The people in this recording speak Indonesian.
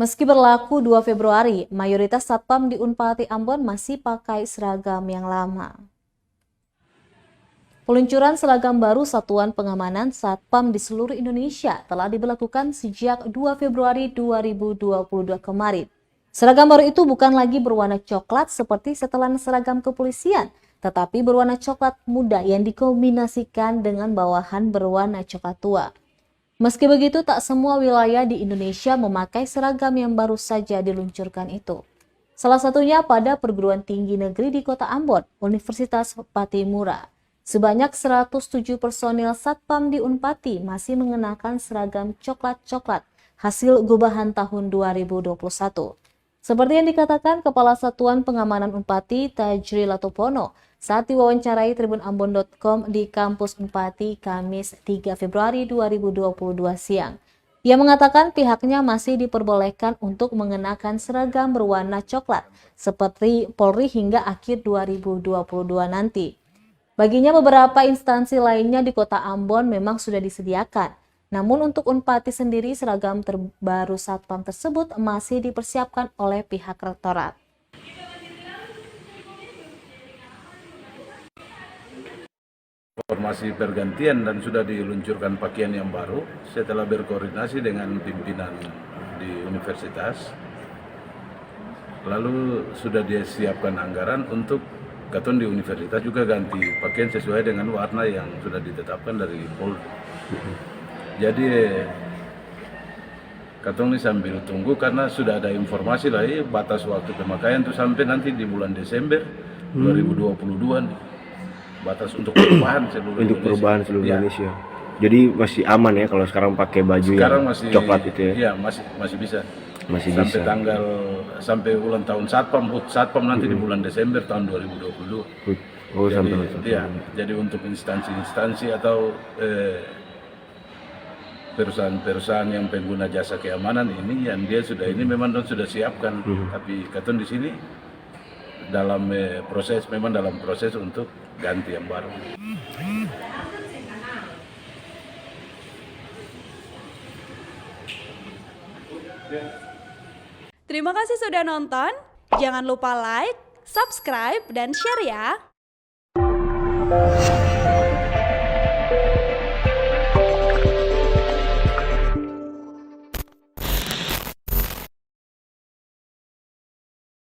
Meski berlaku 2 Februari, mayoritas satpam di Unpati Ambon masih pakai seragam yang lama. Peluncuran seragam baru Satuan Pengamanan Satpam di seluruh Indonesia telah diberlakukan sejak 2 Februari 2022 kemarin. Seragam baru itu bukan lagi berwarna coklat seperti setelan seragam kepolisian, tetapi berwarna coklat muda yang dikombinasikan dengan bawahan berwarna coklat tua. Meski begitu, tak semua wilayah di Indonesia memakai seragam yang baru saja diluncurkan itu. Salah satunya pada perguruan tinggi negeri di Kota Ambon, Universitas Patimura. Sebanyak 107 personil Satpam di Unpati masih mengenakan seragam coklat-coklat hasil gubahan tahun 2021. Seperti yang dikatakan Kepala Satuan Pengamanan Unpati Tajri Latopono saat diwawancarai tribunambon.com di kampus Unpati Kamis 3 Februari 2022 siang. Ia mengatakan pihaknya masih diperbolehkan untuk mengenakan seragam berwarna coklat seperti Polri hingga akhir 2022 nanti. Baginya beberapa instansi lainnya di Kota Ambon memang sudah disediakan. Namun untuk Unpati sendiri seragam terbaru Satpam tersebut masih dipersiapkan oleh pihak rektorat. Informasi pergantian dan sudah diluncurkan pakaian yang baru setelah berkoordinasi dengan pimpinan di universitas. Lalu sudah disiapkan anggaran untuk katon di universitas juga ganti pakaian sesuai dengan warna yang sudah ditetapkan dari Polri. Jadi katon ini sambil tunggu karena sudah ada informasi lagi batas waktu pemakaian itu sampai nanti di bulan Desember 2022 nih. Batas untuk perubahan seluruh Indonesia. Jadi masih aman ya kalau sekarang pakai baju sekarang yang coklat itu ya? Iya, masih bisa. Masih sampai bisa. Sampai ulang tahun Satpam nanti di bulan Desember tahun 2022. Oh, jadi untuk instansi-instansi atau perusahaan-perusahaan yang pengguna jasa keamanan ini yang dia sudah ini memang sudah siapkan, tapi katon di sini dalam proses untuk ganti yang baru. Terima kasih sudah nonton. Jangan lupa like, subscribe, dan share ya.